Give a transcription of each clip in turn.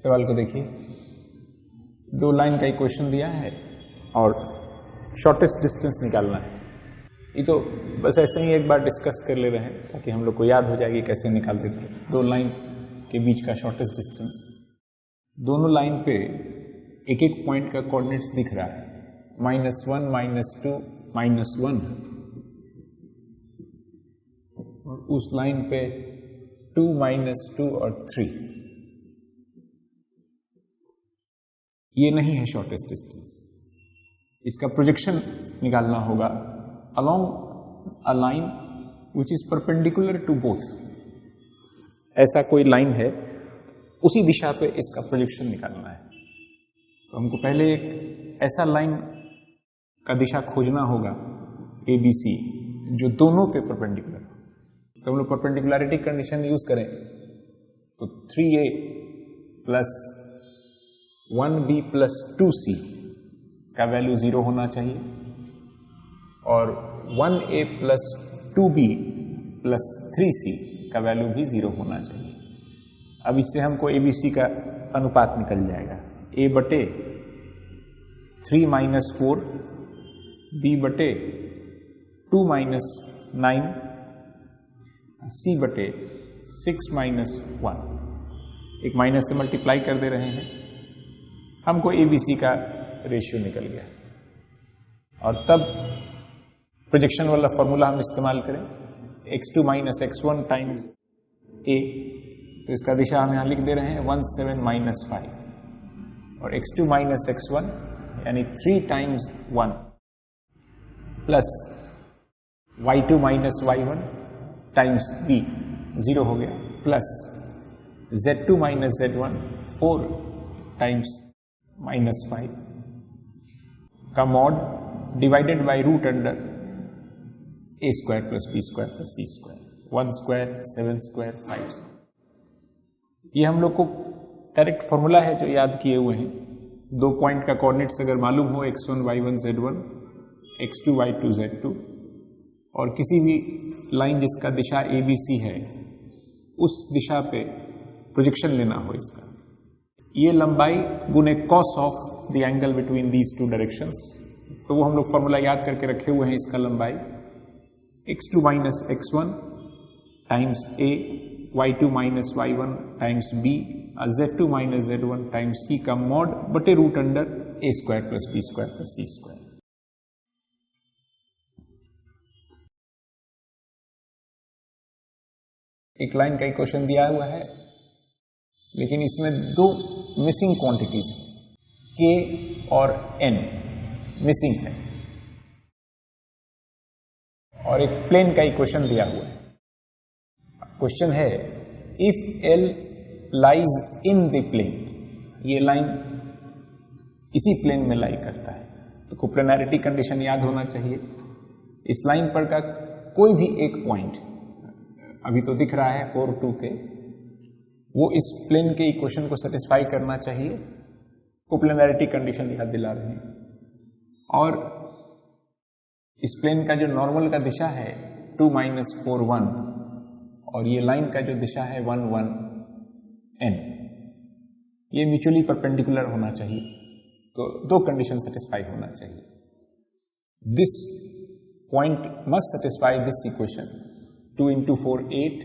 सवाल को देखिए, दो लाइन का इक्वेशन दिया है और शॉर्टेस्ट डिस्टेंस निकालना है। ये तो बस ऐसे ही एक बार डिस्कस कर ले रहे हैं ताकि हम लोग को याद हो जाएगी कैसे निकालते थे। दो लाइन के बीच का शॉर्टेस्ट डिस्टेंस, दोनों लाइन पे एक एक पॉइंट का कोऑर्डिनेट्स दिख रहा है, -1, -2, -1, और उस लाइन पे 2, -2 और 3। ये नहीं है शॉर्टेस्ट डिस्टेंस। इसका प्रोजेक्शन निकालना होगा along a line which is perpendicular to both। ऐसा कोई लाइन है, उसी दिशा पे इसका प्रोजेक्शन निकालना है। तो हमको पहले एक ऐसा लाइन का दिशा खोजना होगा ABC जो दोनों पे परपेंडिकुलर हो। तो हम लोग परपेंडिकुलरिटी कंडीशन यूज करें तो 3A plus 1B plus 2C का वैल्यू 0 होना चाहिए और 1A plus 2B plus 3C का वैल्यू भी 0 होना चाहिए। अब इससे हमको ABC का अनुपात निकल जाएगा, A बटे 3 माइनस 4, B बटे 2 माइनस 9, C बटे 6 माइनस 1। एक माइनस से मल्टीप्लाई कर दे रहे हैं, हमको ABC का रेशियो निकल गया। और तब प्रोजेक्शन वाला फॉर्मूला हम इस्तेमाल करें, x2 minus x1 times A, तो इसका दिशा हम यहाँ लिख दे रहे हैं 17 माइनस 5, और x2 माइनस x1 यानी 3 times 1 plus y2 minus y1 times B 0 हो गया, plus z2 minus z1 4 times -5 का mod divided by root under A square plus B square plus C square, 1 square 7 square 5। ये हम लोग को direct formula है जो याद किए हुए हैं। दो पॉइंट का कोऑर्डिनेट्स अगर मालूम हो, x1 y1 z1, x2 y2 z2, और किसी भी लाइन जिसका दिशा ABC है उस दिशा पे प्रोजेक्शन लेना हो इसका, ये लंबाई गुने cos of the angle between these two directions, तो वो हम लोग फॉर्मूला याद करके रखे हुए हैं। इसका लंबाई x2 minus x1 times A, y2 minus y1 times B, z2 minus z1 times C का मॉड बटे root under A square plus B square plus C square. एक लाइन का इक्वेशन दिया हुआ है, लेकिन इसमें दो मिसिंग क्वांटिटीज हैं, K और N मिसिंग है, और एक प्लेन का इक्वेशन दिया हुआ है। क्वेश्चन है if L lies in the plane, ये लाइन इसी प्लेन में लाई करता है, तो कोप्लेनैरिटी कंडीशन याद होना चाहिए। इस लाइन पर का कोई भी एक पॉइंट अभी तो दिख रहा है 4, 2 के, वो इस प्लेन के इक्वेशन को सेटिस्फाई करना चाहिए। कोप्लेनैरिटी कंडीशन याद दिला रहे हैं। और इस प्लेन का जो नॉर्मल का दिशा है 2 माइनस 4 1, और ये लाइन का जो दिशा है 1 1 n, ये म्यूचुअली परपेंडिकुलर होना चाहिए। तो दो कंडीशन सेटिस्फाई होना चाहिए। This point must satisfy this equation, 2 into 4 8,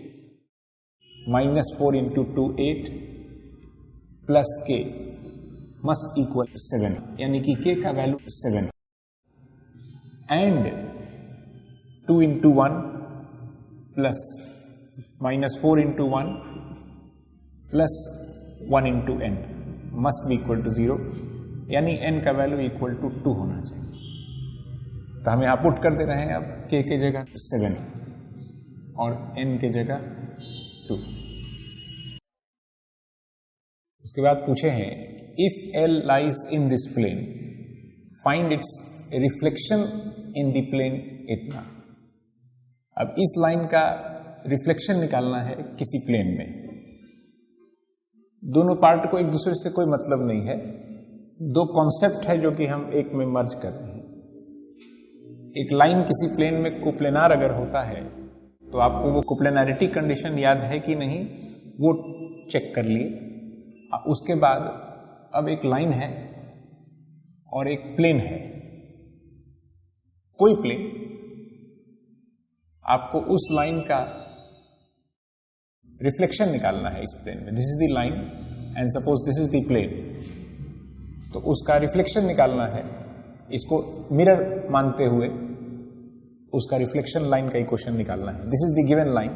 minus 4 into 2 8 plus K must equal 7, यानी कि K का value 7, and 2 into 1 plus -4 into 1 plus 1 into n must be equal to 0, यानी n का वैल्यू इक्वल टू 2 होना चाहिए। तो हम यहां पुट कर दे रहे हैं अब K के जगह 7 और n के जगह 2। उसके बाद पूछे हैं if L lies in this plane find its reflection in the plane इतना। अब इस लाइन का रिफ्लेक्शन निकालना है किसी प्लेन में। दोनों पार्ट को एक दूसरे से कोई मतलब नहीं है, दो कॉन्सेप्ट है जो कि हम एक में मर्ज कर रहे हैं। एक लाइन किसी प्लेन में कोप्लेनार अगर होता है तो आपको वो कोप्लेनैरिटी कंडीशन याद है कि नहीं, वो चेक कर लिए। उसके बाद अब एक लाइन है और एक प्लेन है। कोई प्लेन, आपको उस लाइन का रिफ्लेक्शन निकालना है इस प्लेन में। This is the line and suppose this is the plane, तो उसका रिफ्लेक्शन निकालना है। इसको मिरर मानते हुए उसका रिफ्लेक्शन लाइन का इक्वेशन निकालना है। This is the given line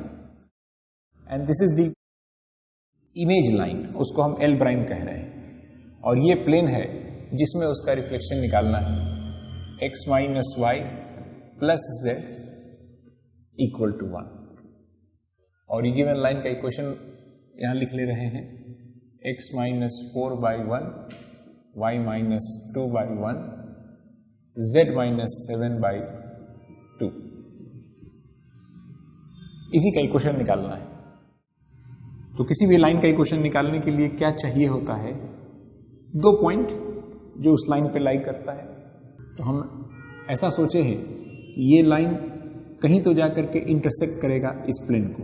and this is the image line, उसको हम एल प्राइम कह रहे हैं, और ये प्लेन है जिसमें उसका रिफ्लेक्शन निकालना है। x minus y plus z equal to 1, और ये गिवन लाइन का इक्वेशन यहां लिख ले रहे हैं। x minus 4/1, y minus 2/1, z minus 7/2, इसी का इक्वेशन निकालना है। तो किसी भी लाइन का इक्वेशन निकालने के लिए क्या चाहिए होता है? 2 पॉइंट जो उस लाइन पे लाई करता है। तो हम ऐसा सोचे हैं कि ये लाइन कहीं तो जाकर के इंटरसेक्ट करेगा इस प्लेन को,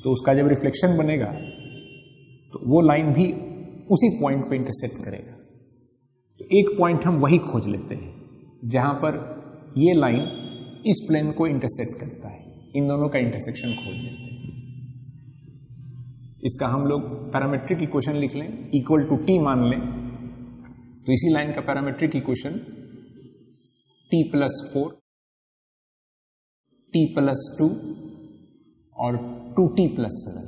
तो उसका जब रिफ्लेक्शन बनेगा तो वो लाइन भी उसी पॉइंट पे इंटरसेक्ट करेगा। तो एक पॉइंट हम वही खोज लेते हैं जहां पर ये लाइन इस प्लेन को इंटरसेक्ट करता है। इन दोनों का इंटरसेक्शन खोज लेते हैं। इसका हम लोग पैरामेट्रिक इक्वेशन लिख लें, इक्वल टू टी मान लें। तो इसी लाइन का parametric equation t plus 4, t plus 2 और 2t प्लस 7,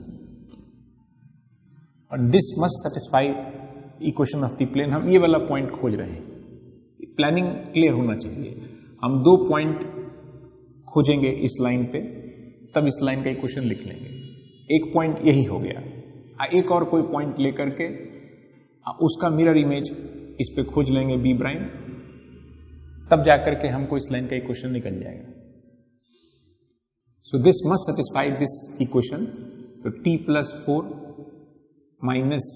और this must satisfy equation of the plane. हम ये वाला पॉइंट खोज रहे हैं। प्लानिंग क्लियर होना चाहिए। हम 2 पॉइंट खोजेंगे इस लाइन पे, तब इस लाइन का इक्वेशन लिख लेंगे। एक पॉइंट यही हो गया। एक और कोई पॉइंट लेकर के उसका मिरर इमेज इस पे खोज लेंगे b प्राइम, तब जाकर के हमको इस लाइन का इक्वेशन निकल जाएगा। So this must satisfy this equation. तो t plus 4 minus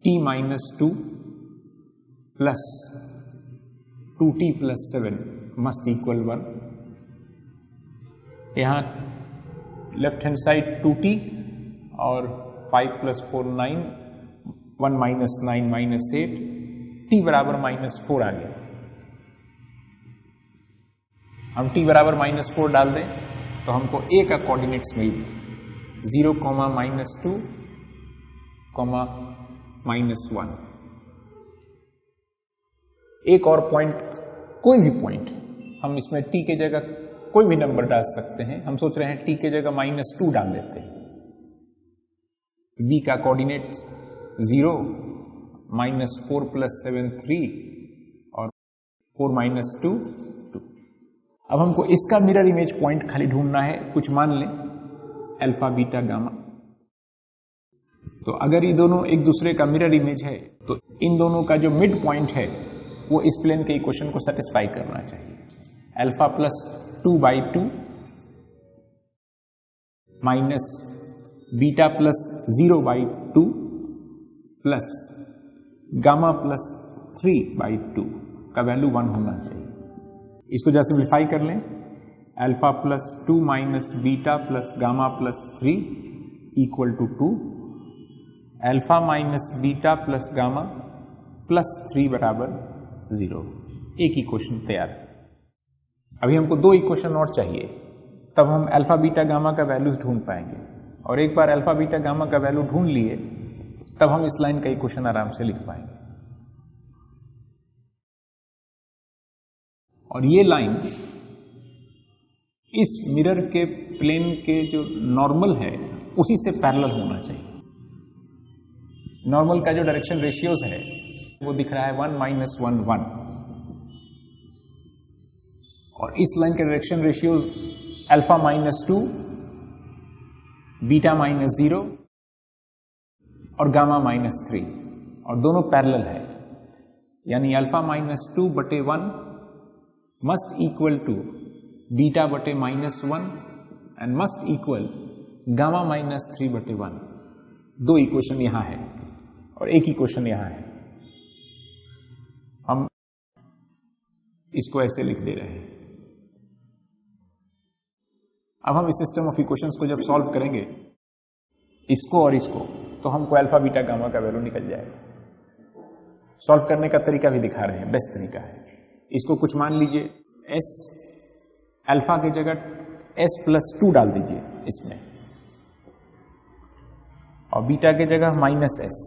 t minus 2 plus 2t plus 7 must equal 1। यहां लेफ्ट हैंड साइड 2t और 5 प्लस 4 9, 1 माइनस 9 माइनस 8, t बराबर -4 आ गया। हम t बराबर -4 डाल दें तो हमको a का कोऑर्डिनेट्स मिल गया, 0, -2, -1। एक और पॉइंट, कोई भी पॉइंट, हम इसमें t के जगह कोई भी नंबर डाल सकते हैं। हम सोच रहे हैं t के जगह -2 डाल देते हैं। b का कोऑर्डिनेट 0, -4 प्लस 7 3 और 4 माइनस 2 2। अब हमको इसका मिरर इमेज पॉइंट खाली ढूंढना है। कुछ मान लें अल्फा, बीटा, गामा। तो अगर ये दोनों एक दूसरे का मिरर इमेज है तो इन दोनों का जो मिड पॉइंट है वो इस प्लेन के इक्वेशन को सेटिस्फाई करना चाहिए। Alpha plus 2/2 minus beta plus 0/2 plus gamma plus 3/2 का वैल्यू 1 होना चाहिए। इसको जैसे सिंप्लीफाई कर लें, alpha plus 2 minus beta plus gamma plus 3 equal to 2, alpha minus beta plus gamma plus 3 बराबर 0। एक इक्वेशन तैयार। अभी हमको 2 इक्वेशन और चाहिए, तब हम अल्फा बीटा गामा का वैल्यूज ढूंढ पाएंगे। और एक बार अल्फा बीटा गामा का वैल्यू ढूंढ लिए तब हम इस लाइन का इक्वेशन आराम से लिख पाएंगे। और ये लाइन इस मिरर के प्लेन के जो नॉर्मल है उसी से पैरेलल होना चाहिए। नॉर्मल का जो डायरेक्शन रेशियोज है वो दिख रहा है 1 - 1 1, और इस लाइन के डायरेक्शन रेशियोज अल्फा -2, बीटा -0 और गामा -3, और दोनों पैरेलल है। यानी alpha -2/1 must equal to beta बटे -1 and must equal gamma -3/1। 2 equation यहां है और एक इक्वेशन यहां है। हम इसको ऐसे लिख दे रहे हैं। अब हम इस सिस्टम ऑफ इक्वेशंस को जब सॉल्व करेंगे, इसको और इसको, तो हमको अल्फा बीटा गामा का वैल्यू निकल जाएगा। सॉल्व करने का तरीका भी दिखा रहे हैं, बेस्ट तरीका है। इसको कुछ मान लीजिए एस, अल्फा की जगह s+2 डाल दीजिए इसमें, और बीटा की जगह -s,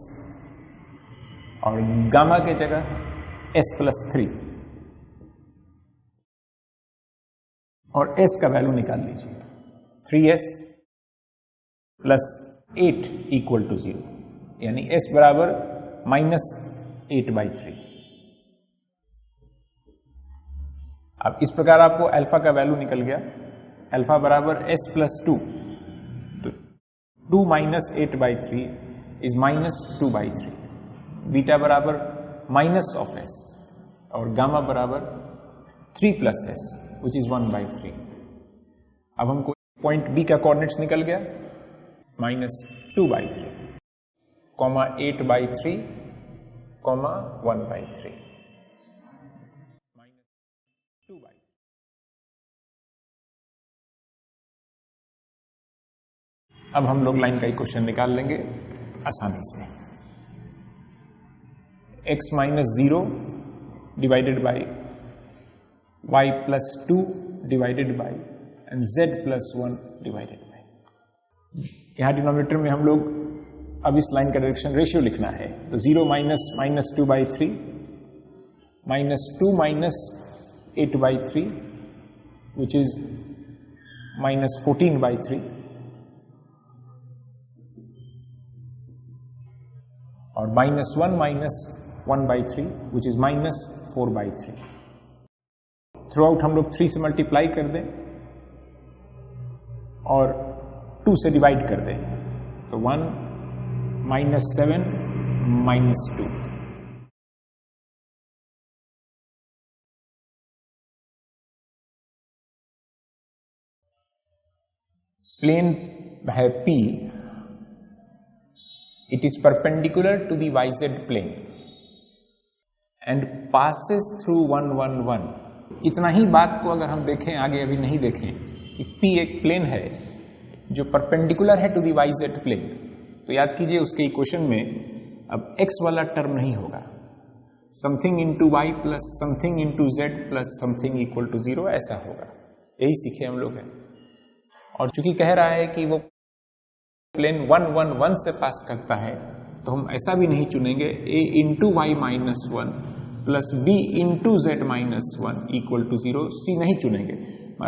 और गामा की जगह s+3, और s का वैल्यू निकाल लीजिए। 3s + 8 = 0, यानी s बराबर -8/3। अब इस प्रकार आपको अल्फा का वैल्यू निकल गया, अल्फा बराबर s+2, तो 2 - 8/3 इज -2/3, बीटा बराबर -s, और गामा बराबर 3 + s विच इज 1/3। अब हमको पॉइंट बी का कोऑर्डिनेट्स निकल गया, -2/3, 8/3, 1/3, -2/3। अब हम लोग लाइन का इक्वेशन निकाल लेंगे आसानी से। x - 0 divided by y + 2 divided by and z + 1 divided by. यहाँ डिनोमिनेटर में हम लोग अब इस लाइन का डायरेक्शन रेशियो लिखना है, तो 0 - -2/3 -2 - 8/3 विच इज -14/3, और -1 - 1/3 विच इज -4/3। थ्रू आउट हम लोग 3 से मल्टीप्लाई कर दें और 2 से डिवाइड कर दें, तो 1 - 7 - 2। प्लेन है P, it is perpendicular to the YZ plane and passes through 1, 1, 1। इतना ही बात को अगर हम देखें, आगे अभी नहीं देखें, कि P एक प्लेन है जो परपेंडिकुलर है टू दी YZ प्लेन, तो याद कीजिए उसके इक्वेशन में अब x वाला टर्म नहीं होगा, something into y plus something into z plus something equal to 0 ऐसा होगा। यही सीखे हम लोग हैं। और चूंकि कह रहा है कि वो प्लेन 1, 1, 1 से पास करता है, तो हम ऐसा भी नहीं चुनेंगे a into y -1 plus b into z -1 equal to 0, c नहीं चुनेंगे।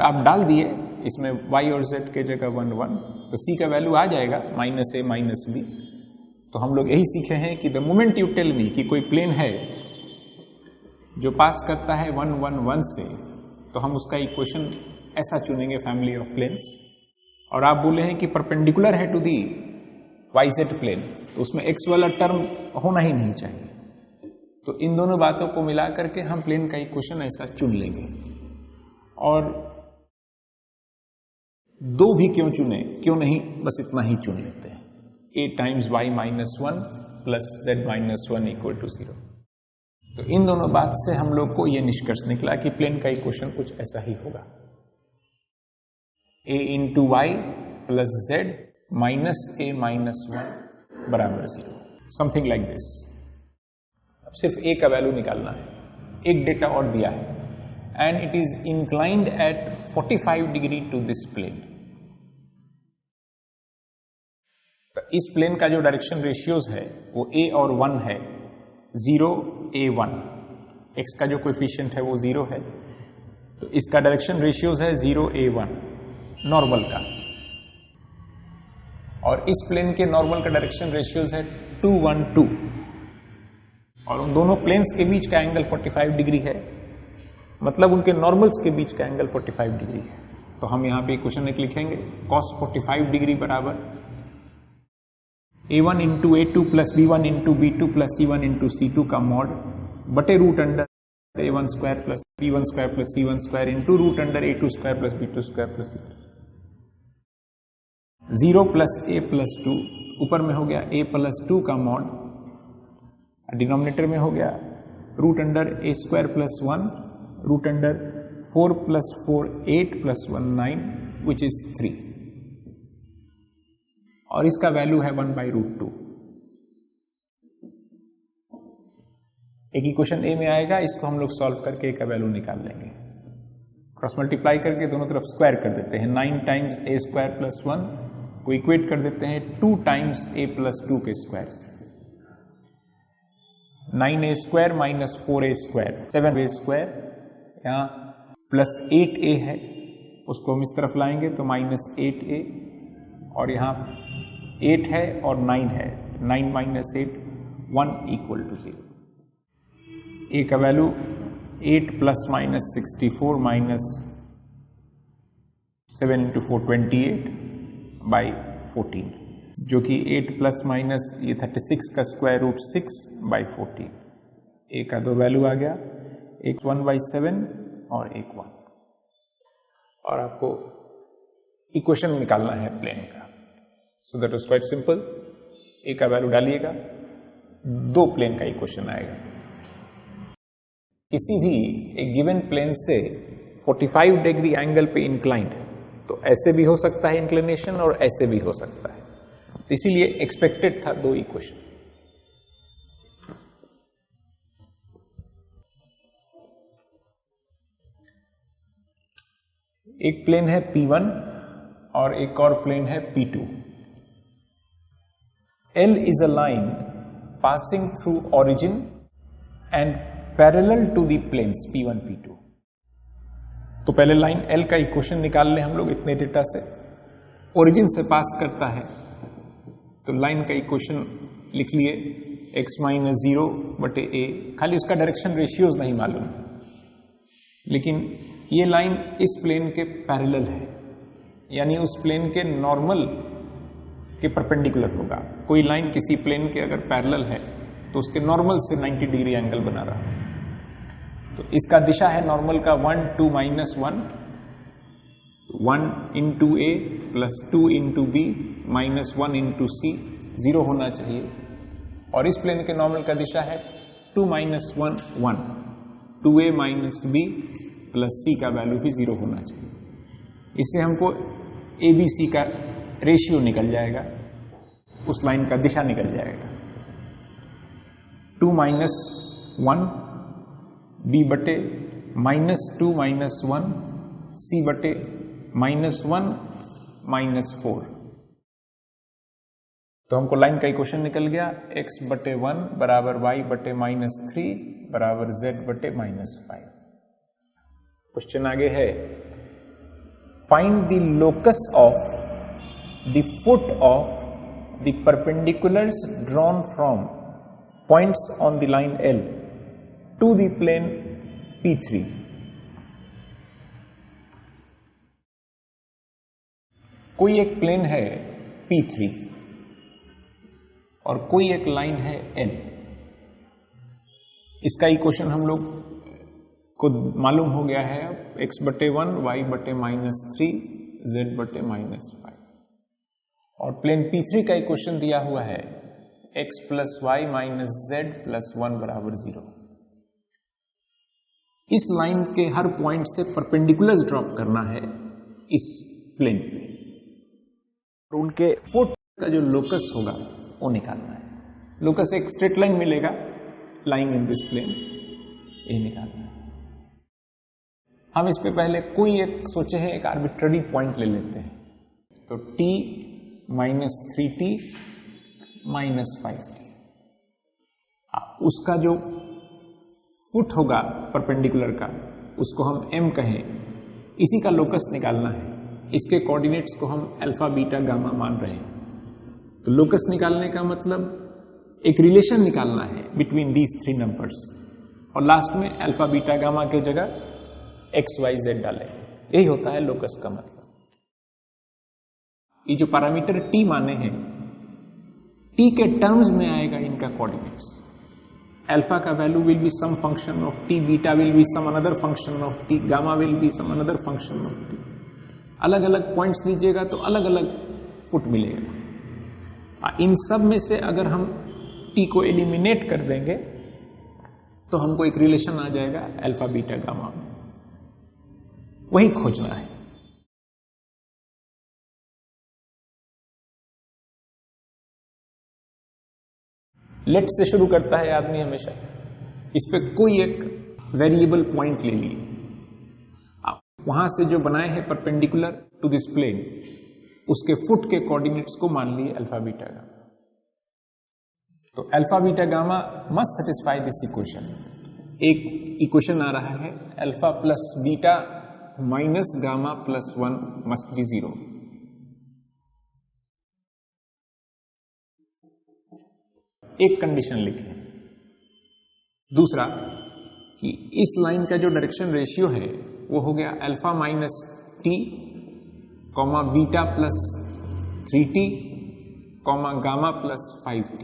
आप डाल दिए इसमें y और z के जगह 1, 1, तो c का वैल्यू आ जाएगा -a -b। तो हम लोग यही सीखे हैं कि the moment you tell me कि कोई प्लेन है जो पास करता है 1, 1, 1 से, तो हम उसका इक्वेशन ऐसा चुनेंगे, फैमिली ऑफ प्लेन्स। और आप बोले हैं कि परपेंडिकुलर है टू दी YZ प्लेन, तो उसमें x वाला टर्म होना ही नहीं चाहिए। तो इन दोनों बातों को मिला करके हम प्लेन का इक्वेशन ऐसा चुन लेंगे। और दो भी क्यों चुने, क्यों नहीं बस इतना ही चुन लेते हैं, a times y -1 plus z -1 equal to 0। तो इन दोनों बात से हम लोग को यह निष्कर्ष निकला कि प्लेन का इक्वेशन कुछ ऐसा ही होगा, a into y plus z minus a -1 बराबर 0, समथिंग लाइक दिस। अब सिर्फ a का वैल्यू निकालना है। एक डेटा और दिया है, and it is inclined at 45 degree to this plane. तो इस प्लेन का जो डायरेक्शन रेशियोज है वो a और 1 है, 0 a 1, x का जो कोएफिशिएंट है वो 0 है, तो इसका डायरेक्शन रेशियोज है 0 a 1 नॉर्मल का, और इस प्लेन के नॉर्मल का डायरेक्शन रेशियोज है 2, 1, 2, और उन दोनों प्लेन्स के बीच का एंगल 45 डिग्री है, मतलब उनके नॉर्मल्स के बीच का एंगल 45 डिग्री है। तो हम यहाँ पे इक्वेशन एक लिखेंगे, cos 45 डिग्री बराबर a1 into a2 plus b1 into b2 plus c1 into c2 का मॉड बटे root under a1 square plus b1 square plus c1 square into root under a2 square plus b2 square plus c2। 0 plus a plus 2, ऊपर में हो गया a plus 2 का mod, denominator में हो गया root under a square plus 1 root under 4 plus 4 8 plus 1 9 which is 3, और इसका वैल्यू है 1/√2। एक इक्वेशन ए में आएगा, इसको हम लोग सॉल्व करके ए का वैल्यू निकाल लेंगे। क्रॉस मल्टीप्लाई करके दोनों तरफ स्क्वायर कर देते हैं। 9 टाइम्स ए स्क्वायर प्लस 1 को इक्वेट कर देते हैं 2 टाइम्स ए प्लस 2 के स्क्वायर से। 9a square minus 4a square 7a square, यहाँ प्लस 8a है, उसको हम इस तरफ लाएंगे तो माइनस 8a, और यहाँ 8 है और 9 है, 9 माइनस 8 1 इक्वल टू 0। ए का value 8 plus minus 64 minus 7 into 4 28 by 14, जो कि 8 प्लस माइनस ये 36 का स्क्वायर रूट 6 बाई 14। ए का दो वैल्यू आ गया, एक 1/7 और एक 1। और आपको इक्वेशन निकालना है प्लेन का, so that was quite simple. A का वैल्यू डालिएगा, दो प्लेन का इक्वेशन आएगा। किसी भी एक गिवन प्लेन से 45 डिग्री एंगल पे इंक्लाइंड है, तो ऐसे भी हो सकता है इंक्लिनेशन और ऐसे भी हो सकता है, तो इसीलिए एक्सपेक्टेड था दो इक्वेशन। एक प्लेन है P1 और एक और प्लेन है P2। L is a line passing through origin and parallel to the planes P1 P2। तो पहले लाइन L का इक्वेशन निकाल लें हम लोग इतने डेटा से। ओरिजिन से पास करता है तो लाइन का इक्वेशन लिख लिए x माइनस 0 बटे a, खाली उसका डायरेक्शन रेशियोज नहीं मालूम, लेकिन ये लाइन इस प्लेन के पैरेलल है, यानी उस प्लेन के नॉर्मल के परपेंडिकुलर होगा। कोई लाइन किसी प्लेन के अगर पैरेलल है तो उसके नॉर्मल से 90 डिग्री एंगल बना रहा है, तो इसका दिशा है नॉर्मल का 1 2 minus 1, 1 into A plus 2 into B minus 1 into C, 0 होना चाहिए। और इस प्लेन के नॉर्मल का दिशा है 2 minus 1 1, 2a minus B plus C का वैल्यू भी 0 होना चाहिए। इससे हमको ए बी सी का रेशियो निकल जाएगा, उस लाइन का दिशा निकल जाएगा। 2 माइनस 1 बी बटे माइनस 2 माइनस 1 सी बटे माइनस 1 माइनस 4। तो हमको लाइन का इक्वेशन निकल गया, x बटे 1 बराबर y बटे माइनस 3 बराबर z बटे माइनस 5। क्वेश्चन आगे है, find the locus of the foot of the perpendiculars drawn from points on the line L to the plane P3। कोई एक प्लेन है P3 और कोई एक लाइन है L। इसका इक्वेशन हम लोग को मालूम हो गया है, x बटे 1 y बटे माइनस 3 z बटे माइनस 5। और प्लेन P3 का इक्वेशन दिया हुआ है x plus y minus z plus 1 बराबर 0। इस लाइन के हर पॉइंट से परपेंडिकुलर ड्रॉप करना है इस प्लेन पे, और उनके फुट का जो लोकस होगा वो निकालना है। लोकस एक स्ट्रेट लाइन मिलेगा लाइंग इन दिस प्लेन, ये निकालना है। हम इस पे पहले कोई एक सोचे हैं, एक आर्बिट्ररी पॉइंट ले लेते हैं, तो t minus 3t minus 5t, उसका जो फुट होगा परपेंडिकुलर का उसको हम m कहें, इसी का लोकस निकालना है। इसके कोऑर्डिनेट्स को हम अल्फा बीटा गामा मान रहे हैं। तो लोकस निकालने का मतलब एक रिलेशन निकालना है बिटवीन दीज 3 नंबर्स, और लास्ट में अल्फा बीटा गामा के जगह x y z डालें। यही होता है लोकस का मतलब। ये जो पैरामीटर t माने हैं, t के टर्म्स में आएगा इनका कोऑर्डिनेट्स। अल्फा का value will be some function of t, beta will be some another function of t, gamma will be some another function of t। अलग अलग पॉइंट्स लीजिएगा तो अलग अलग फुट मिलेगा। इन सब में से अगर हम t को एलिमिनेट कर देंगे तो हमको एक रिलेशन आ जाएगा अल्फा बीटा गामा में, वही खोजना है। लेट से शुरू करता है आदमी हमेशा, इस पे कोई एक वेरिएबल पॉइंट ले लिए, आप वहां से जो बनाए हैं परपेंडिकुलर टू दिस प्लेन, उसके फुट के कोऑर्डिनेट्स को मान लिए अल्फा बीटा गामा। तो alpha beta gamma must satisfy this equation. एक इक्वेशन आ रहा है alpha plus beta minus gamma plus 1 must be 0। एक कंडीशन लिखें। दूसरा कि इस लाइन का जो डायरेक्शन रेशियो है वो हो गया alpha minus T comma beta plus 3t comma gamma plus 5t।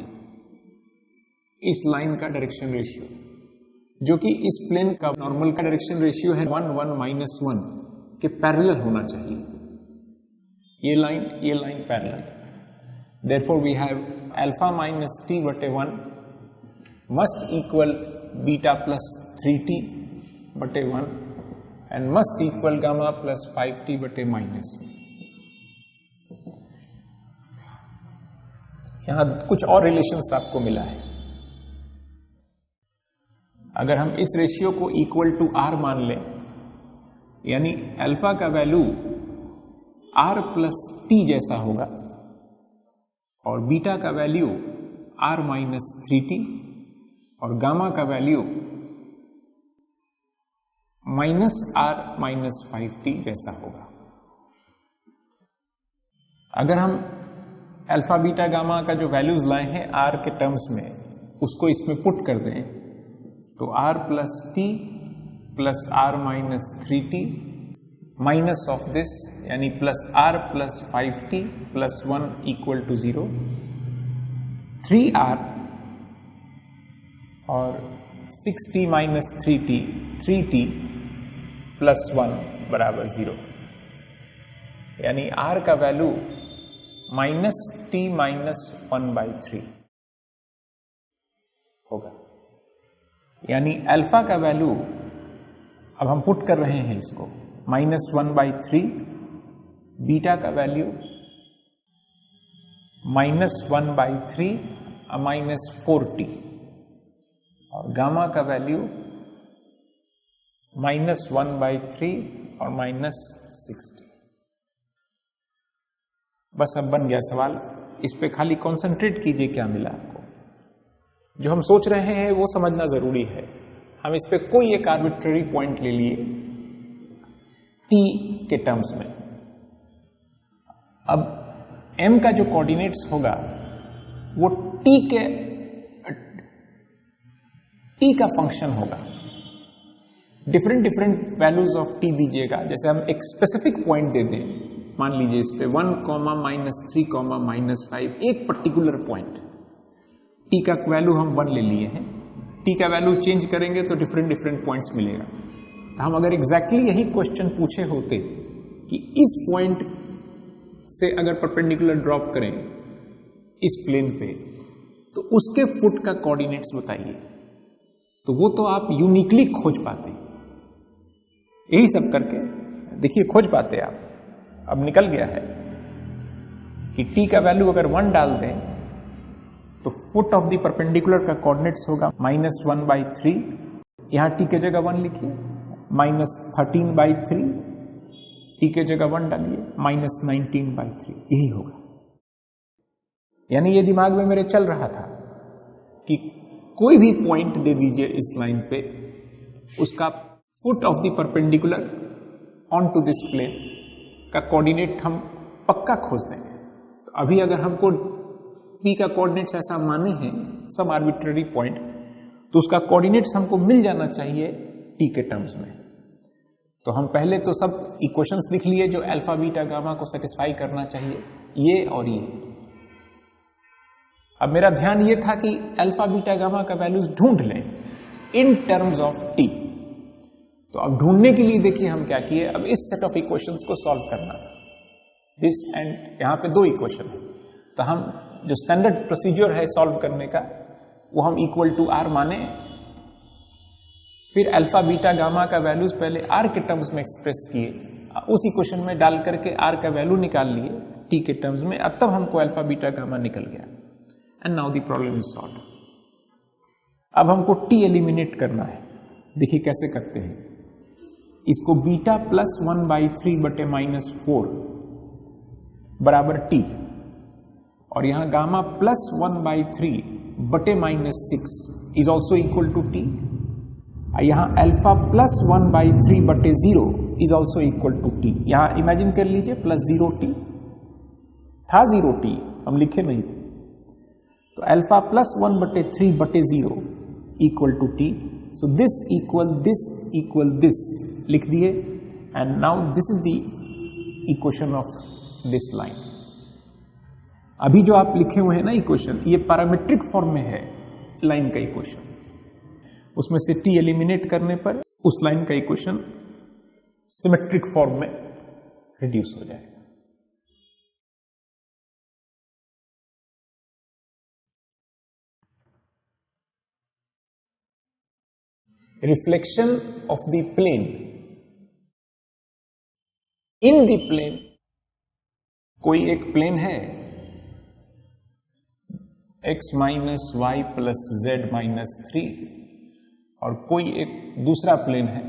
इस लाइन का डायरेक्शन रेशियो जो कि इस प्लेन का नॉर्मल का डायरेक्शन रेशियो है 1 1 माइनस 1 के पैरेलल होना चाहिए। ये line parallel. Therefore we have alpha minus t बटे 1 must equal beta plus 3t बटे 1 and must equal gamma plus 5t बटे माइनस। यहां कुछ और रिलेशंस आपको मिला है। अगर हम इस रेशियो को इक्वल टू आर मान लें, यानी अल्फा का वैल्यू आर प्लस टी जैसा होगा और बीटा का वैल्यू आर माइनस 3t और गामा का value minus are minus 5t जैसा होगा। अगर हम अल्फा बीटा गामा का जो वैल्यूज लाए हैं आर के टर्म्स में, उसको इसमें पुट कर दें तो R plus T plus R minus 3t minus of this यानी plus R plus 5t plus 1 equal to 0, 3r और 6t माइनस 3t प्लस 1 बराबर 0, यानी r का वैल्यू माइनस t माइनस 1/3 होगा। यानी अल्फा का वैल्यू अब हम पुट कर रहे हैं इसको माइनस 1/3, बीटा का वैल्यू माइनस 1/3 माइनस 4t और गामा का वैल्यू माइनस 1/3 और माइनस 6t। बस अब बन गया सवाल। इस पे खाली कंसंट्रेट कीजिए क्या मिला आपको। जो हम सोच रहे हैं वो समझना जरूरी है। हम इस पे कोई एक आर्बिट्ररी पॉइंट ले लिए t के टर्म्स में। अब m का जो कोऑर्डिनेट्स होगा वो t का फंक्शन होगा। डिफरेंट वैल्यूज ऑफ t दीजिएगा। जैसे हम एक स्पेसिफिक पॉइंट दे दें, मान लीजिए इस पे 1, -3, -5, एक पर्टिकुलर पॉइंट, t का वैल्यू हम 1 ले लिए हैं। t का वैल्यू चेंज करेंगे तो डिफरेंट पॉइंट्स मिलेगा। तो हम अगर एग्जैक्टली यही क्वेश्चन पूछे होते कि इस पॉइंट से अगर परपेंडिकुलर ड्रॉप करें इस प्लेन पे तो उसके फुट का कोऑर्डिनेट्स बताइए, तो वो तो आप यूनिकली खोज पाते। यही सब करके देखिए खोज पाते आप। अब निकल गया है कि t का वैल्यू अगर 1 डाल दें तो फुट ऑफ द परपेंडिकुलर का कोऑर्डिनेट्स होगा -1/3, यहां t के जगह 1 लिखिए, -13/3, t के जगह 1 डालिए, -19/3, यही होगा। यानी ये दिमाग में मेरे चल रहा था कि कोई भी पॉइंट दे दीजिए इस लाइन पे, उसका foot of the perpendicular on to this plane का कोऑर्डिनेट हम पक्का खोज देंगे। तो अभी अगर हमको p का कोऑर्डिनेट्स ऐसा माने हैं सब आर्बिट्ररी पॉइंट, तो उसका कोऑर्डिनेट्स हमको मिल जाना चाहिए t के टर्म्स में। तो हम पहले तो सब इक्वेशंस लिख लिए जो अल्फा बीटा गामा को सेटिस्फाई करना चाहिए, ये और ये। अब मेरा ध्यान ये था कि अल्फा बीटा गामा का वैल्यूज ढूंढ लें इन टर्म्स ऑफ t। तो अब ढूंढने के लिए देखिए हम क्या किए, अब इस सेट ऑफ इक्वेशंस को सॉल्व करना था। दिस एंड यहां पे 2 इक्वेशन है, तो हम जो स्टैंडर्ड प्रोसीजर है सॉल्व करने का वो हम इक्वल टू r माने, फिर अल्फा बीटा गामा का वैल्यूज पहले r के टर्म्स में एक्सप्रेस किए, उस इक्वेशन में डाल करके r का वैल्यू निकाल लिए t के टर्म्स में, अब तब हमको अल्फा बीटा गामा निकल गया। And now the problem is solved. अब हमको टी एलिमिनेट करना है। देखिए कैसे करते हैं। इसको बीटा प्लस 1/3 बटे -4 बराबर टी, और यहां गामा प्लस 1/3 बटे -6 is also equal to t. यहां अल्फा प्लस 1/3 बटे 0 is also equal to t. यहां इमेजिन कर लीजिए प्लस 0t था, 0t हम लिखे नहीं थे, तो अल्फा प्लस 1/3 बटे 0 equal to t. So this equal this लिख दिए, and now this is the equation of this line. अभी जो आप लिखे हुए हैं ना इक्वेशन, ये पैरामीट्रिक फॉर्म में है लाइन का इक्वेशन। उसमें से टी एलिमिनेट करने पर उस लाइन का इक्वेशन सिमेट्रिक फॉर्म में रिड्यूस हो जाएगा। Reflection of the plane in the plane, कोई एक प्लेन है x minus y plus z minus 3, और कोई एक दूसरा प्लेन है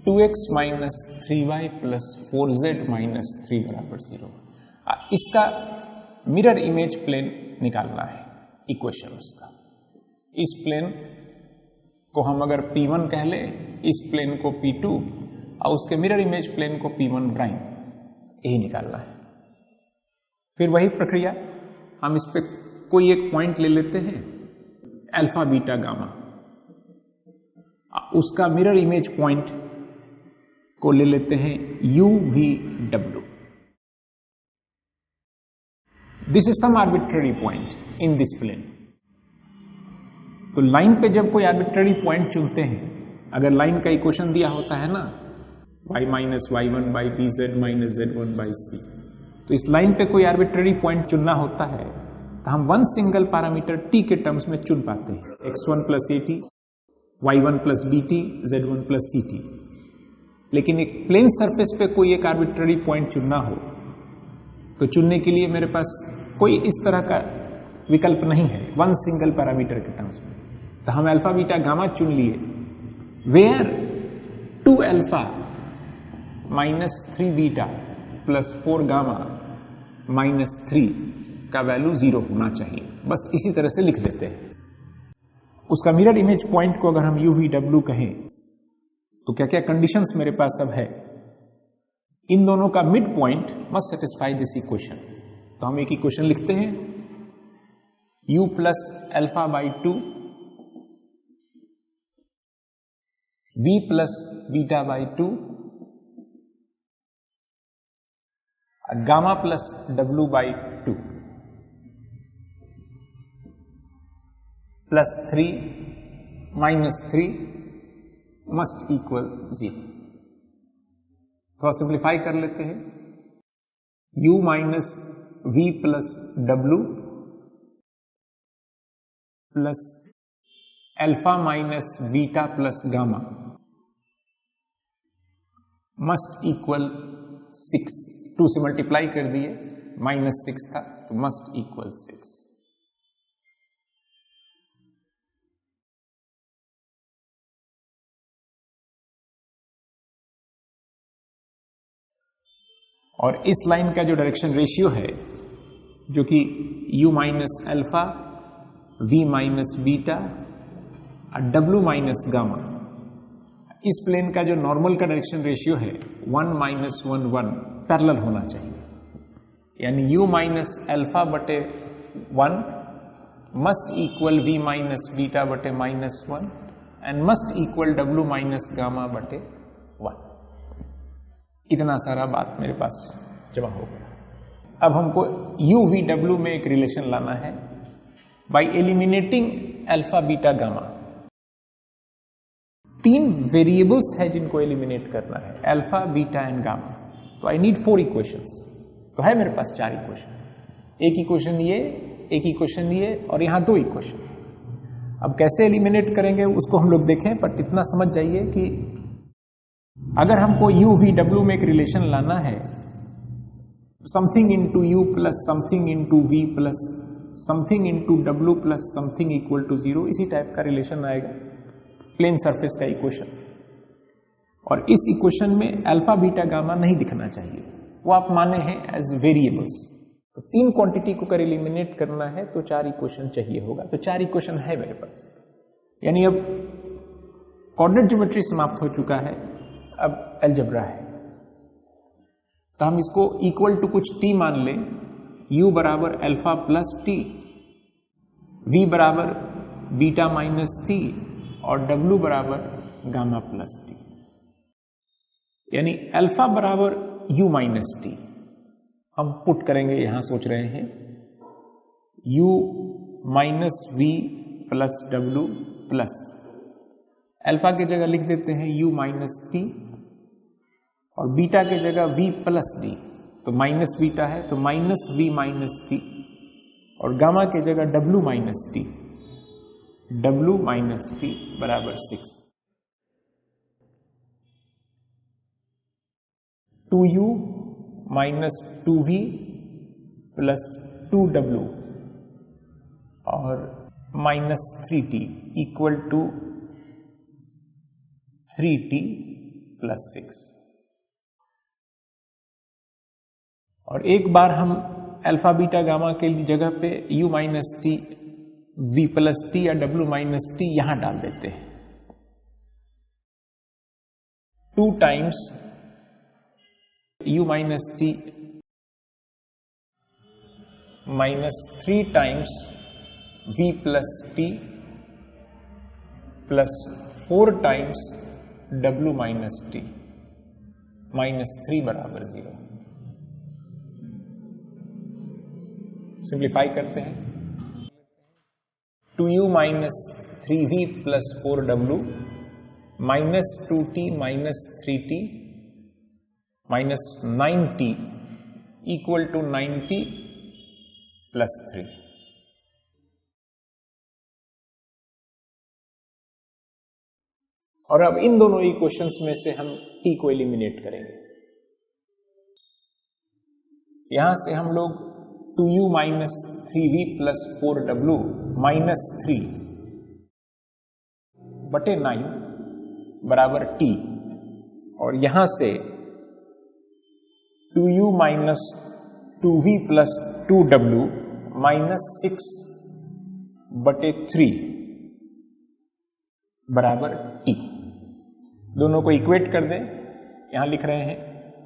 2x minus 3y plus 4z minus 3 बराबर 0। इसका मिरर इमेज प्लेन निकालना है इक्वेशन उसका। इस प्लेन को हम अगर P1 कह लें, इस प्लेन को P2, और उसके मिरर इमेज प्लेन को P1 प्राइम, यही निकालना है। फिर वही प्रक्रिया, हम इस पे कोई एक पॉइंट ले लेते हैं अल्फा बीटा गामा, उसका मिरर इमेज पॉइंट को ले लेते हैं UVW। This is some arbitrary point in this plane. तो लाइन पे जब कोई आर्बिट्ररी पॉइंट चुनते हैं, अगर लाइन का इक्वेशन दिया होता है ना y minus y1 by B Z minus z1 by C, तो इस लाइन पे कोई आर्बिट्ररी पॉइंट चुनना होता है तो हम वन सिंगल पैरामीटर t के टर्म्स में चुन पाते हैं, x1 plus at, y1 plus bt, z1 plus ct। लेकिन एक प्लेन सरफेस पे कोई एक आर्बिट्ररी पॉइंट चुनना हो तो चुनने के लिए मेरे पास कोई इस तरह का विकल्प नहीं है वन सिंगल पैरामीटर के टर्म्स में। तो हम अल्फा बीटा गामा चुन लिए, where 2 alpha minus 3 beta plus 4 gamma minus 3 का वैल्यू 0 होना चाहिए। बस इसी तरह से लिख देते हैं। उसका मिरर इमेज पॉइंट को अगर हम UVW कहें तो क्या क्या कंडीशंस मेरे पास अब है। इन दोनों का mid point must satisfy this equation. तो हम एक इक्वेशन लिखते हैं, u plus alpha by 2 v plus beta by 2 gamma plus w by 2 plus 3 minus 3 must equal 0। थोड़ा सिंप्लीफाई कर लेते हैं, u minus v plus w plus alpha minus beta plus gamma must equal 6। 2 से multiply कर दिए, -6 था तो must equal 6। और इस लाइन का जो डायरेक्शन रेशियो है, जो कि u minus alpha, v minus beta और w माइनस गामा, इस प्लेन का जो नॉर्मल का डायरेक्शन रेशियो है 1 माइनस 1 1 पैरेलल होना चाहिए। यानी u माइनस अल्फा बटे 1 must equal v minus beta बटे -1 and must equal w minus gamma बटे 1। इतना सारा बात मेरे पास जमा हो गया। अब हमको UVW में एक रिलेशन लाना है bye eliminating alpha beta gamma. 3 variables है जिनको एलिमिनेट करना है, अल्फा बीटा एंड गामा। तो आई नीड 4 इक्वेशंस। तो है मेरे पास 4 इक्वेशन, एक इक्वेशन ये, एक इक्वेशन ये, और यहां 2 इक्वेशन। अब कैसे एलिमिनेट करेंगे उसको हम लोग देखें, पर इतना समझ जाइए कि अगर हमको UVW में एक रिलेशन लाना है, something into u plus something into v plus something into डब्ल्यू प्लस समथिंग इक्वल टू 0, इसी टाइप का रिलेशन आएगा प्लेन सरफेस का इक्वेशन। और इस इक्वेशन में अल्फा बीटा गामा नहीं दिखना चाहिए, वो आप माने हैं एज वेरिएबल्स। तो 3 क्वांटिटी को अगर एलिमिनेट करना है तो 4 इक्वेशन चाहिए होगा, तो 4 इक्वेशन है मेरे पास। यानी अब कोऑर्डिनेट ज्योमेट्री समाप्त हो चुका है, अब अलजेब्रा है। तो हम इसको इक्वल टू कुछ टी मान लें, u बराबर अल्फा प्लस टी, v बराबर बीटा माइनस टी और w बराबर गामा प्लस टी। यानी अल्फा बराबर u माइनस टी हम पुट करेंगे, यहां सोच रहे हैं u minus v plus w plus alpha की जगह लिख देते हैं u माइनस टी और बीटा की जगह v प्लस डी, तो माइनस बीटा है तो माइनस v माइनस टी और गामा की जगह w minus T, w minus T बराबर 6। 2u minus 2v plus 2w और minus 3t equal to 3t plus 6। और एक बार हम अल्फा बीटा गामा के जगह पे u minus t, v plus t या w माइनस टी यहां डाल देते हैं। 2 times u minus t minus 3 times v plus T plus 4 times w minus t minus 3 बराबर 0। सिंप्लीफाई करते हैं, 2u minus 3v plus 4w minus 2t minus 3t minus 9t equal to 90 plus 3। और अब इन दोनों इक्वेशंस में से हम t को एलिमिनेट करेंगे। यहां से हम लोग 2u minus 3v plus 4w minus 3 बटे 9 बराबर t और यहां से 2u minus 2v plus 2w minus 6 बटे 3 बराबर t। दोनों को इक्वेट कर दें, यहां लिख रहे हैं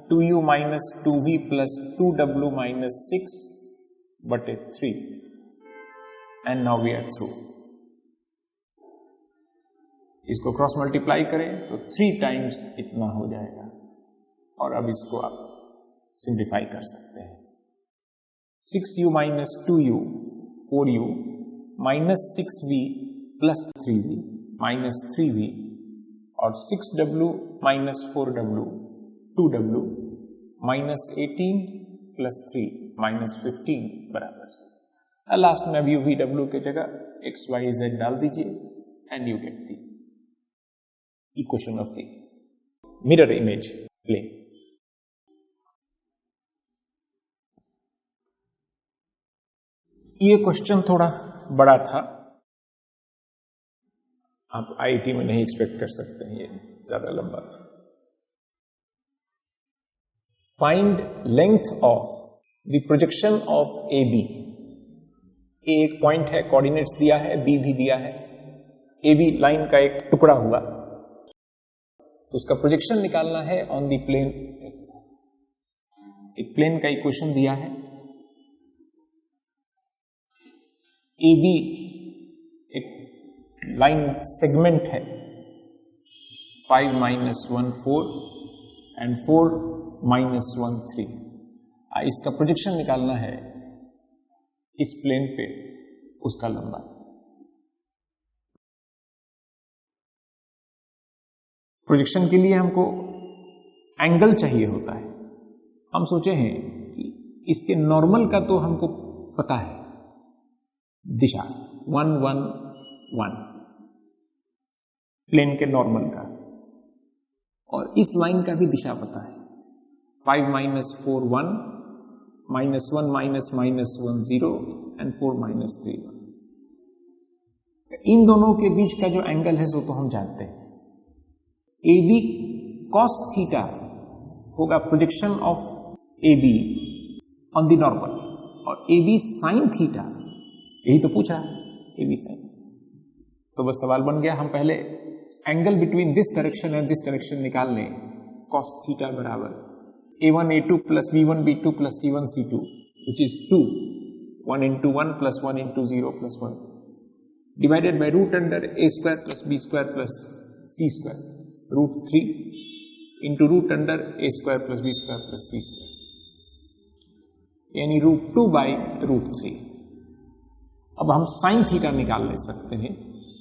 2u minus 2v plus 2w minus 6 बटे 3 and now we are through. इसको क्रॉस मल्टीप्लाई करें तो 3 टाइम्स इतना हो जाएगा और अब इसको आप सिंप्लीफाई कर सकते हैं। 6u minus 2u 4u minus 6v plus 3v minus 3v और 6w minus 4w 2w minus 18 plus 3 minus 15 बराबर से। लास्ट में अब u v w के जगह x y z डाल दीजिए and you get the equation of the mirror image plane. ये क्वेश्चन थोड़ा बड़ा था, आप आईआईटी में नहीं एक्सपेक्ट कर सकते हैं, ये ज्यादा लंबा था। Find length of the projection of A B. A एक पॉइंट है, कोऑर्डिनेट्स दिया है, बी भी दिया है, ए बी लाइन का एक टुकड़ा हुआ, तो उसका प्रोजेक्शन निकालना है ऑन द प्लेन। एक प्लेन का इक्वेशन दिया है, ए बी एक लाइन सेगमेंट है, 5 माइनस 1 4 एंड 4 माइनस 1 3। इसका प्रोजेक्शन निकालना है इस प्लेन पे, उसका लंबा। प्रोजेक्शन के लिए हमको एंगल चाहिए होता है। हम सोचे हैं कि इसके नॉर्मल का तो हमको पता है, दिशा 1 1 1 प्लेन के नॉर्मल का, और इस लाइन का भी दिशा पता है, 5 माइनस 4 1 -1 -1 0 and 4 -3 1। इन दोनों के बीच का जो एंगल है सो तो हम जानते हैं, AB cos थीटा होगा projection of AB on the normal, और AB sin थीटा, यही तो पूछा है, AB sin। तो बस सवाल बन गया, हम पहले angle between this direction and this direction निकाल लें। cos थीटा बराबर A1 A2 plus B1 B2 plus C1 C2 which is 2, 1 into 1 plus 1 into 0 plus 1 divided by root under A square plus B square plus C square root 3 into root under A square plus B square plus C square, यानी root 2 by root 3। अब हम sine theta निकाल ले सकते हैं,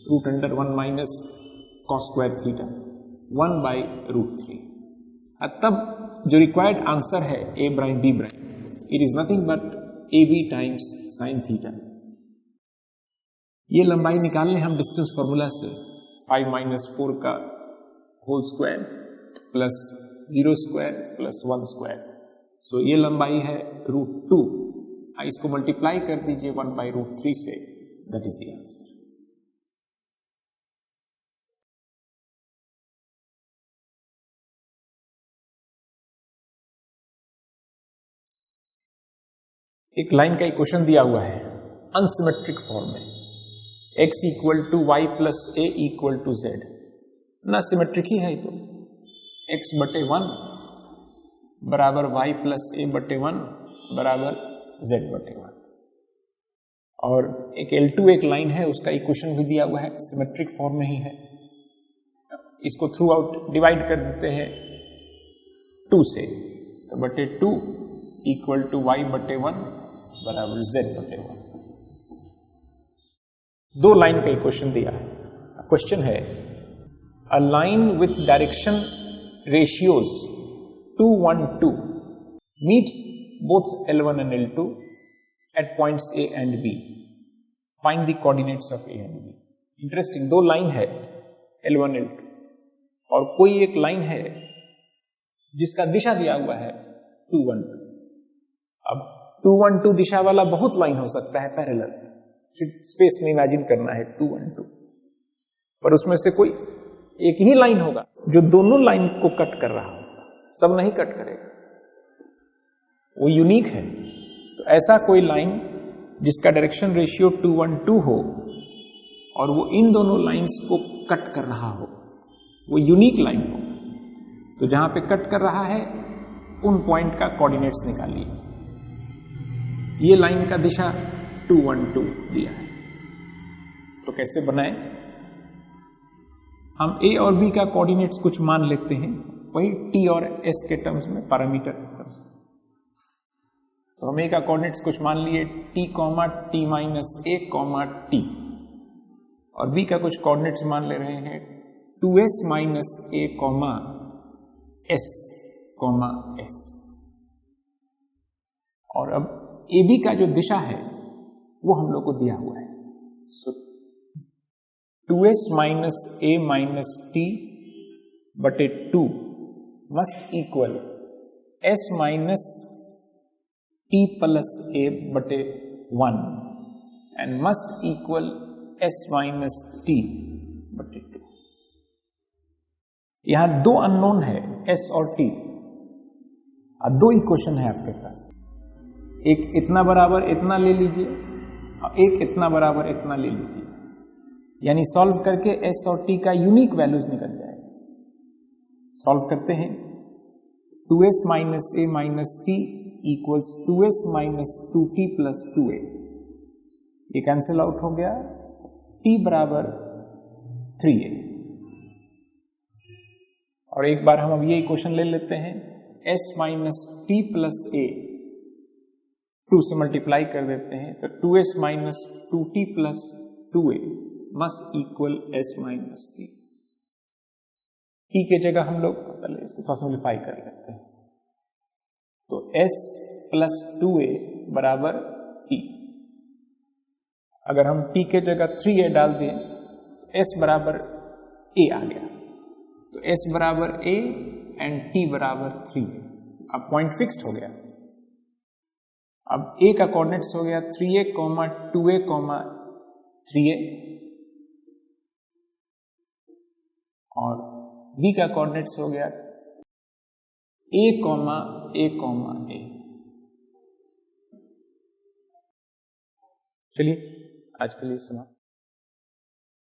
root under 1 minus cos square theta 1 by root 3। तब जो required answer है A prime B prime, it is nothing but AB times sine theta. ये लंबाई निकाल लें हम डिस्टेंस फॉर्मूला से, 5 माइनस 4 का whole square plus 0 square plus 1 square, so ये लंबाई है रूट 2। इसको मल्टीप्लाई कर दीजिए 1 बाई रूट 3 से, दैट इज द आंसर। एक लाइन का इक्वेशन दिया हुआ है अनसिमेट्रिक फॉर्म में, x equal to y plus a equal to z, ना सिमेट्रिक ही है तो x बटे 1 बराबर y प्लस ए बटे 1 बराबर z बटे 1। और एक L2 एक लाइन है, उसका इक्वेशन भी दिया हुआ है, सिमेट्रिक फॉर्म में ही है। इसको थ्रू आउट डिवाइड कर देते हैं 2 से, तो बटे 2 इक्वल टू वाई बटे 1 बराबर z बटे 1। दो लाइन का इक्वेशन दिया है। क्वेश्चन है a line with direction ratios 2 1 2 meets both L1 and L2 at points A and B. Find the coordinates of A and B. Interesting, दो लाइन है L1 L2 और कोई एक लाइन है जिसका दिशा दिया हुआ है 2 1 2। अब 2 1 2 दिशा वाला बहुत लाइन हो सकता है पैरेलल, स्पेस में इमेजिन करना है 2 1 2, पर उसमें से कोई एक ही लाइन होगा जो दोनों लाइन को कट कर रहा होगा, सब नहीं कट करेगा, वो यूनिक है। तो ऐसा कोई लाइन जिसका डायरेक्शन रेशियो 2 1 2 हो और वो इन दोनों लाइंस को कट कर रहा हो, वो यूनिक लाइन हो। तो जहां पे कट कर रहा है उन पॉइंट का कोऑर्डिनेट्स निकालिए। ये लाइन का दिशा 2 1 2 दिया है, तो कैसे बनाएं? हम A और B का कोऑर्डिनेट्स कुछ मान लेते हैं, वही T और S के टर्म्स में, पैरामीटर के टर्म्स में। तो हम A का कोऑर्डिनेट्स कुछ मान लिए T, T minus A, T, और B का कुछ कोऑर्डिनेट्स मान ले रहे हैं 2S minus A, S, S। और अब AB का जो दिशा है वो हम लोग को दिया हुआ है, सो 2S minus A minus T बटे 2 must equal S minus T plus A बटे 1 and must equal S minus T बटे 2। यहां दो अननोन है S और T, अब दो इक्वेशन है आपके पास, एक इतना बराबर इतना ले लीजिए और एक इतना बराबर इतना ले लीजिए, यानी सॉल्व करके S और T का यूनिक वैल्यूज निकल जाएगा। सॉल्व करते हैं 2S minus A minus T equals 2S minus 2T plus 2A, ये कैंसिल आउट हो गया, T बराबर 3A। और एक बार हम अब ये इक्वेशन ले लेते हैं, S minus T plus A 2 से मल्टीप्लाई कर देते हैं, तो 2S minus 2T plus 2A must equal S minus T। T के जगह हम लोग पहले इसको थोड़ा सिंप्लीफाई कर लेते हैं, तो S प्लस 2A बराबर T। अगर हम T के जगह 3A डाल दें, S बराबर A आ गया, तो S बराबर A एंड T बराबर 3A। अब पॉइंट फिक्स्ड हो गया, अब ए का कोऑर्डिनेट्स हो गया 3a, 2a, 3a और बी का कोऑर्डिनेट्स हो गया a, a, a। चलिए आज के लिए समाप्त।